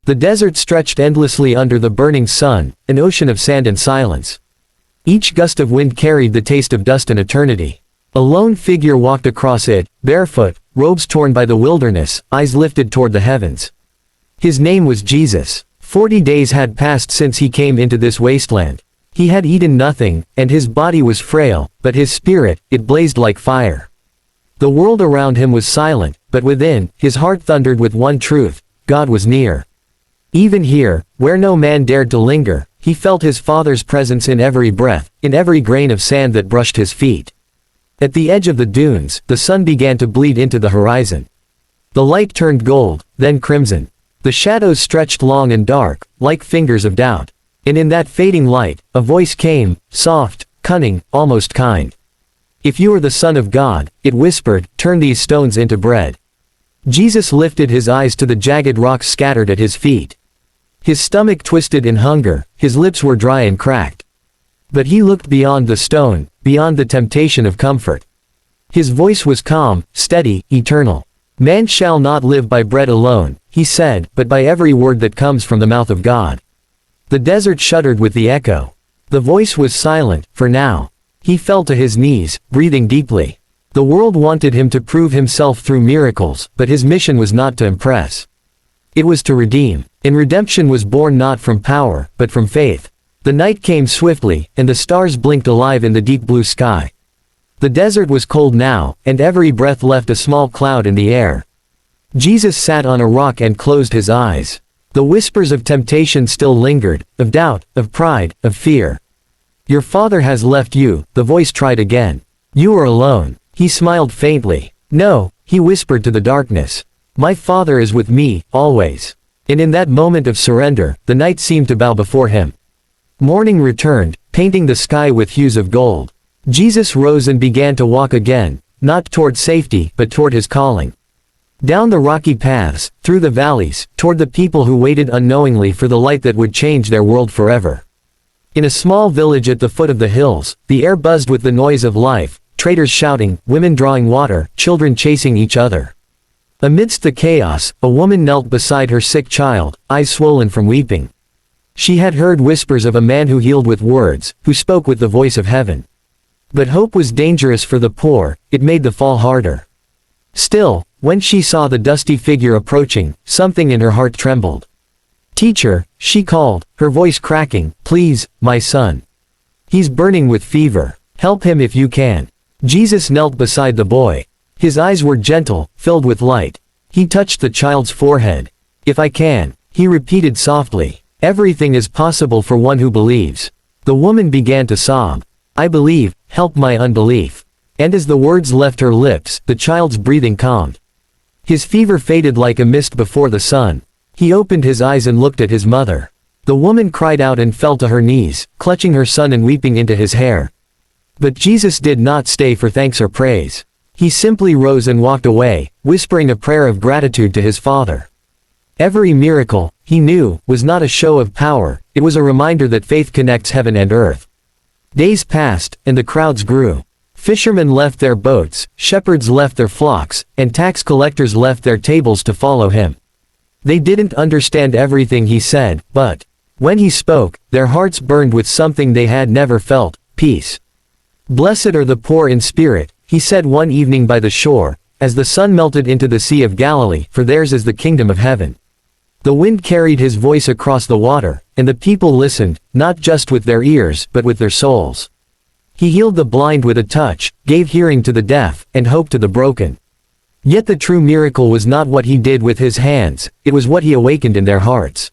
The desert stretched endlessly under the burning sun, an ocean of sand and silence. Each gust of wind carried the taste of dust and eternity. A lone figure walked across it, barefoot, robes torn by the wilderness, eyes lifted toward the heavens. His name was Jesus. 40 days had passed since he came into this wasteland. He had eaten nothing, and his body was frail, but his spirit, it blazed like fire. The world around him was silent, but within, his heart thundered with one truth: God was near. Even here, where no man dared to linger, he felt his Father's presence in every breath, in every grain of sand that brushed his feet. At the edge of the dunes, the sun began to bleed into the horizon. The light turned gold, then crimson. The shadows stretched long and dark, like fingers of doubt. And in that fading light, a voice came, soft, cunning, almost kind. If you are the Son of God, it whispered, turn these stones into bread. Jesus lifted his eyes to the jagged rocks scattered at his feet. His stomach twisted in hunger, his lips were dry and cracked. But he looked beyond the stone, beyond the temptation of comfort. His voice was calm, steady, eternal. Man shall not live by bread alone, he said, but by every word that comes from the mouth of God. The desert shuddered with the echo. The voice was silent, for now. He fell to his knees, breathing deeply. The world wanted him to prove himself through miracles, but his mission was not to impress. It was to redeem. And redemption was born not from power, but from faith. The night came swiftly, and the stars blinked alive in the deep blue sky. The desert was cold now, and every breath left a small cloud in the air. Jesus sat on a rock and closed his eyes. The whispers of temptation still lingered, of doubt, of pride, of fear. Your Father has left you, the voice tried again. You are alone. He smiled faintly. No, he whispered to the darkness. My Father is with me, always. And in that moment of surrender, the night seemed to bow before him. Morning returned, painting the sky with hues of gold. Jesus rose and began to walk again, not toward safety, but toward his calling. Down the rocky paths, through the valleys, toward the people who waited unknowingly for the light that would change their world forever. In a small village at the foot of the hills, the air buzzed with the noise of life, traders shouting, women drawing water, children chasing each other. Amidst the chaos, a woman knelt beside her sick child, eyes swollen from weeping. She had heard whispers of a man who healed with words, who spoke with the voice of heaven. But hope was dangerous for the poor, it made the fall harder. Still, when she saw the dusty figure approaching, something in her heart trembled. Teacher, she called, her voice cracking, please, my son. He's burning with fever. Help him if you can. Jesus knelt beside the boy. His eyes were gentle, filled with light. He touched the child's forehead. If I can, he repeated softly. Everything is possible for one who believes. The woman began to sob. I believe, help my unbelief. And as the words left her lips, the child's breathing calmed. His fever faded like a mist before the sun. He opened his eyes and looked at his mother. The woman cried out and fell to her knees, clutching her son and weeping into his hair. But Jesus did not stay for thanks or praise. He simply rose and walked away, whispering a prayer of gratitude to his Father. Every miracle, he knew, was not a show of power, it was a reminder that faith connects heaven and earth. Days passed, and the crowds grew. Fishermen left their boats, shepherds left their flocks, and tax collectors left their tables to follow him. They didn't understand everything he said, but when he spoke, their hearts burned with something they had never felt: peace. Blessed are the poor in spirit, he said one evening by the shore, as the sun melted into the Sea of Galilee, for theirs is the kingdom of heaven. The wind carried his voice across the water, and the people listened, not just with their ears, but with their souls. He healed the blind with a touch, gave hearing to the deaf, and hope to the broken. Yet the true miracle was not what he did with his hands, it was what he awakened in their hearts.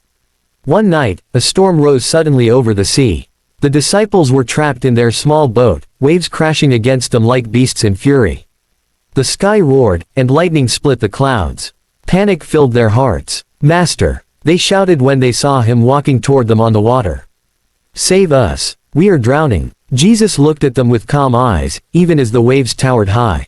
One night, a storm rose suddenly over the sea. The disciples were trapped in their small boat, waves crashing against them like beasts in fury. The sky roared, and lightning split the clouds. Panic filled their hearts. Master, they shouted when they saw him walking toward them on the water. Save us, we are drowning. Jesus looked at them with calm eyes, even as the waves towered high.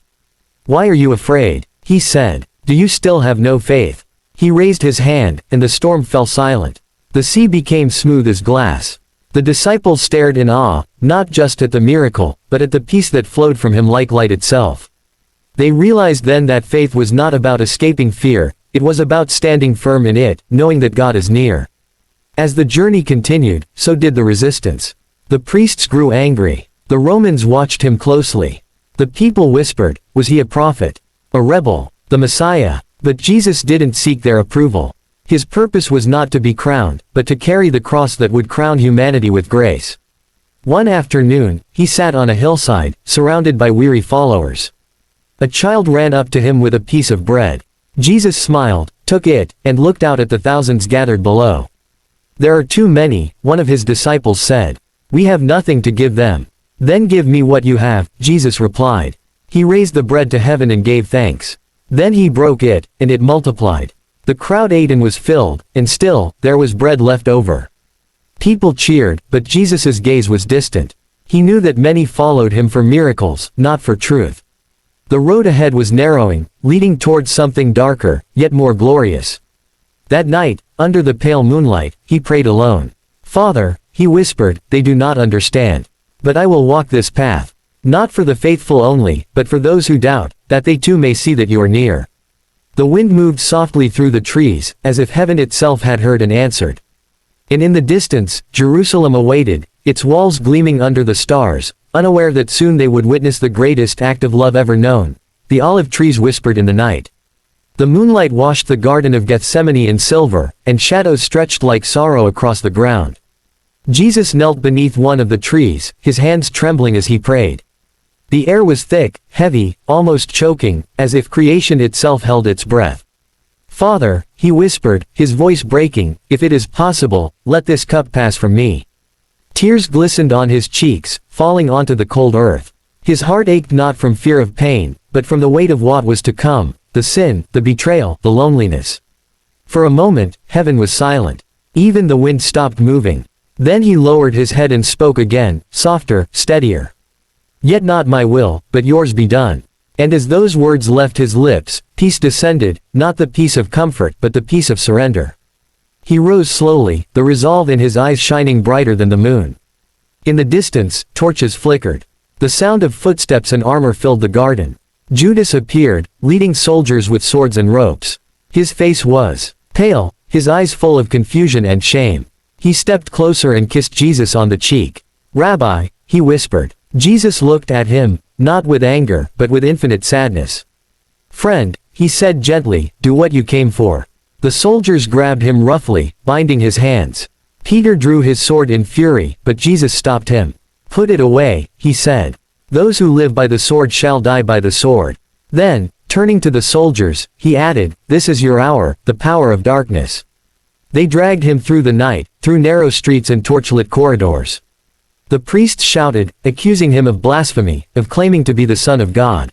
Why are you afraid? He said. Do you still have no faith? He raised his hand, and the storm fell silent. The sea became smooth as glass. The disciples stared in awe, not just at the miracle, but at the peace that flowed from him like light itself. They realized then that faith was not about escaping fear, It was about standing firm in it, knowing that God is near. As the journey continued, so did the resistance. The priests grew angry. The Romans watched him closely. The people whispered, was he a prophet? A rebel? The Messiah? But Jesus didn't seek their approval. His purpose was not to be crowned, but to carry the cross that would crown humanity with grace. One afternoon, he sat on a hillside, surrounded by weary followers. A child ran up to him with a piece of bread. Jesus smiled, took it, and looked out at the thousands gathered below. There are too many, one of his disciples said. We have nothing to give them. Then give me what you have, Jesus replied. He raised the bread to heaven and gave thanks. Then he broke it, and it multiplied. The crowd ate and was filled, and still, there was bread left over. People cheered, but Jesus' gaze was distant. He knew that many followed him for miracles, not for truth. The road ahead was narrowing, leading towards something darker, yet more glorious. That night, under the pale moonlight, he prayed alone. Father, he whispered, they do not understand. But I will walk this path. Not for the faithful only, but for those who doubt, that they too may see that you are near. The wind moved softly through the trees, as if heaven itself had heard and answered. And in the distance, Jerusalem awaited, its walls gleaming under the stars, unaware that soon they would witness the greatest act of love ever known. The olive trees whispered in the night. The moonlight washed the Garden of Gethsemane in silver, and shadows stretched like sorrow across the ground. Jesus knelt beneath one of the trees, his hands trembling as he prayed. The air was thick, heavy, almost choking, as if creation itself held its breath. Father, he whispered, his voice breaking, if it is possible, let this cup pass from me. Tears glistened on his cheeks, falling onto the cold earth. His heart ached not from fear of pain, but from the weight of what was to come, the sin, the betrayal, the loneliness. For a moment, heaven was silent. Even the wind stopped moving. Then he lowered his head and spoke again, softer, steadier. Yet not my will, but yours be done. And as those words left his lips, peace descended, not the peace of comfort but the peace of surrender. He rose slowly, the resolve in his eyes shining brighter than the moon. In the distance, torches flickered. The sound of footsteps and armor filled the garden. Judas appeared, leading soldiers with swords and ropes. His face was pale, his eyes full of confusion and shame. He stepped closer and kissed Jesus on the cheek. Rabbi, he whispered. Jesus looked at him, not with anger, but with infinite sadness. Friend, he said gently, do what you came for. The soldiers grabbed him roughly, binding his hands. Peter drew his sword in fury, but Jesus stopped him. Put it away, he said. Those who live by the sword shall die by the sword. Then, turning to the soldiers, he added, this is your hour, the power of darkness. They dragged him through the night, through narrow streets and torchlit corridors. The priests shouted, accusing him of blasphemy, of claiming to be the Son of God.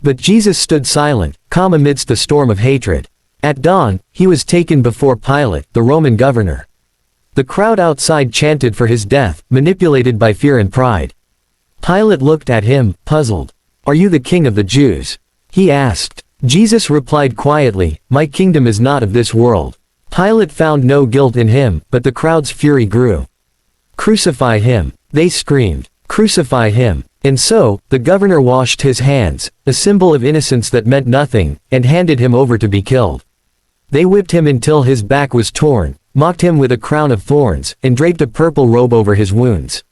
But Jesus stood silent, calm amidst the storm of hatred. At dawn, he was taken before Pilate, the Roman governor. The crowd outside chanted for his death, manipulated by fear and pride. Pilate looked at him, puzzled. Are you the king of the Jews? He asked. Jesus replied quietly, my kingdom is not of this world. Pilate found no guilt in him, but the crowd's fury grew. Crucify him, they screamed. Crucify him. And so, the governor washed his hands, a symbol of innocence that meant nothing, and handed him over to be killed. They whipped him until his back was torn, mocked him with a crown of thorns, and draped a purple robe over his wounds.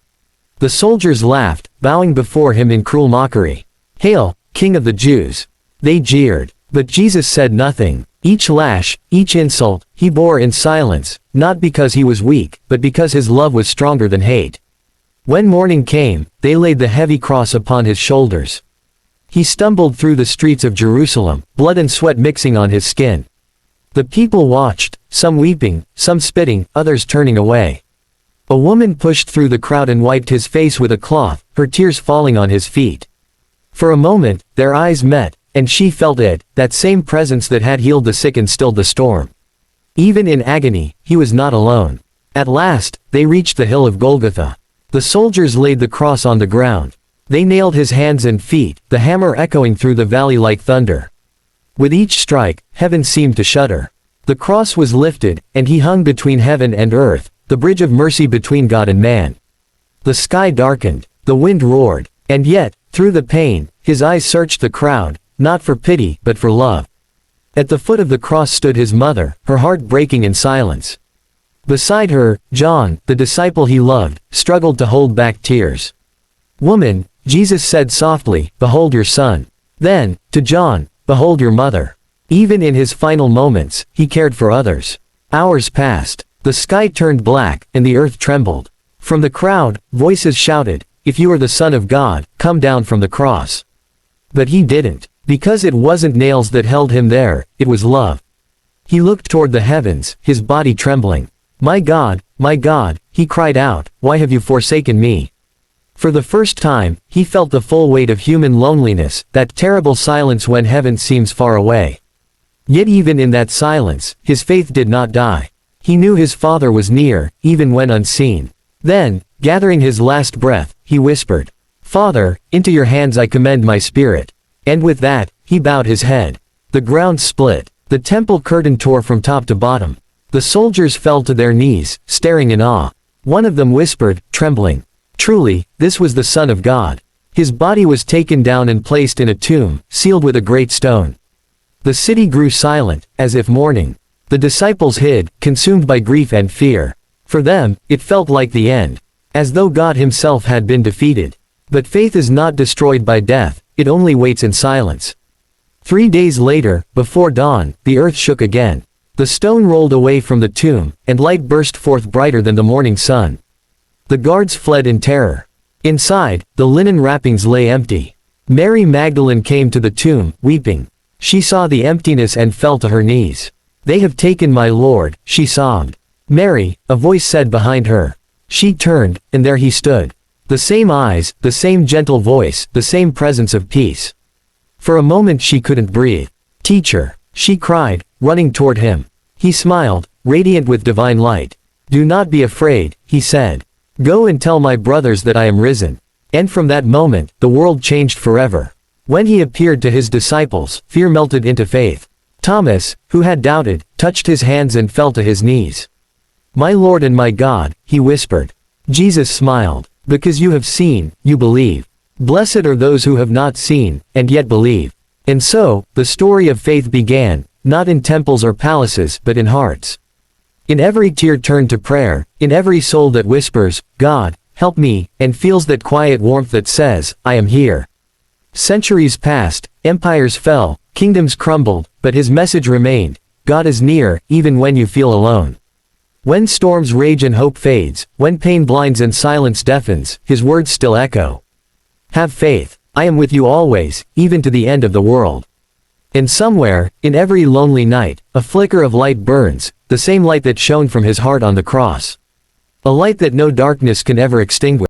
The soldiers laughed, bowing before him in cruel mockery. Hail, King of the Jews! They jeered. But Jesus said nothing. Each lash, each insult, he bore in silence, not because he was weak, but because his love was stronger than hate. When morning came, they laid the heavy cross upon his shoulders. He stumbled through the streets of Jerusalem, blood and sweat mixing on his skin. The people watched, some weeping, some spitting, others turning away. A woman pushed through the crowd and wiped his face with a cloth, her tears falling on his feet. For a moment, their eyes met, and she felt it, that same presence that had healed the sick and stilled the storm. Even in agony, he was not alone. At last, they reached the hill of Golgotha. The soldiers laid the cross on the ground. They nailed his hands and feet, the hammer echoing through the valley like thunder. With each strike, heaven seemed to shudder. The cross was lifted, and he hung between heaven and earth, the bridge of mercy between God and man. The sky darkened, the wind roared, and yet, through the pain, his eyes searched the crowd, not for pity, but for love. At the foot of the cross stood his mother, her heart breaking in silence. Beside her, John, the disciple he loved, struggled to hold back tears. "Woman," Jesus said softly, "behold your son." Then, to John, "Behold your mother." Even in his final moments, he cared for others. Hours passed. The sky turned black, and the earth trembled. From the crowd, voices shouted, "If you are the Son of God, come down from the cross." But he didn't. Because it wasn't nails that held him there, it was love. He looked toward the heavens, his body trembling. My God, he cried out, why have you forsaken me?" For the first time, he felt the full weight of human loneliness, that terrible silence when heaven seems far away. Yet even in that silence, his faith did not die. He knew his Father was near, even when unseen. Then, gathering his last breath, he whispered, "Father, into your hands I commend my spirit." And with that, he bowed his head. The ground split. The temple curtain tore from top to bottom. The soldiers fell to their knees, staring in awe. One of them whispered, trembling, "Truly, this was the Son of God." His body was taken down and placed in a tomb, sealed with a great stone. The city grew silent, as if mourning. The disciples hid, consumed by grief and fear. For them, it felt like the end, as though God himself had been defeated. But faith is not destroyed by death, it only waits in silence. 3 days later, before dawn, the earth shook again. The stone rolled away from the tomb, and light burst forth brighter than the morning sun. The guards fled in terror. Inside, the linen wrappings lay empty. Mary Magdalene came to the tomb, weeping. She saw the emptiness and fell to her knees. "They have taken my Lord," she sobbed. "Mary," a voice said behind her. She turned, and there he stood. The same eyes, the same gentle voice, the same presence of peace. For a moment she couldn't breathe. "Teacher," she cried, running toward him. He smiled, radiant with divine light. "Do not be afraid," he said. "Go and tell my brothers that I am risen." And from that moment, the world changed forever. When he appeared to his disciples, fear melted into faith. Thomas, who had doubted, touched his hands and fell to his knees. "My Lord and my God," he whispered. Jesus smiled. "Because you have seen, you believe. Blessed are those who have not seen, and yet believe." And so, the story of faith began, not in temples or palaces, but in hearts. In every tear turned to prayer, in every soul that whispers, "God, help me," and feels that quiet warmth that says, "I am here." Centuries passed, empires fell, kingdoms crumbled, but his message remained, God is near, even when you feel alone. When storms rage and hope fades, when pain blinds and silence deafens, his words still echo. Have faith, I am with you always, even to the end of the world. And somewhere, in every lonely night, a flicker of light burns, the same light that shone from his heart on the cross. A light that no darkness can ever extinguish.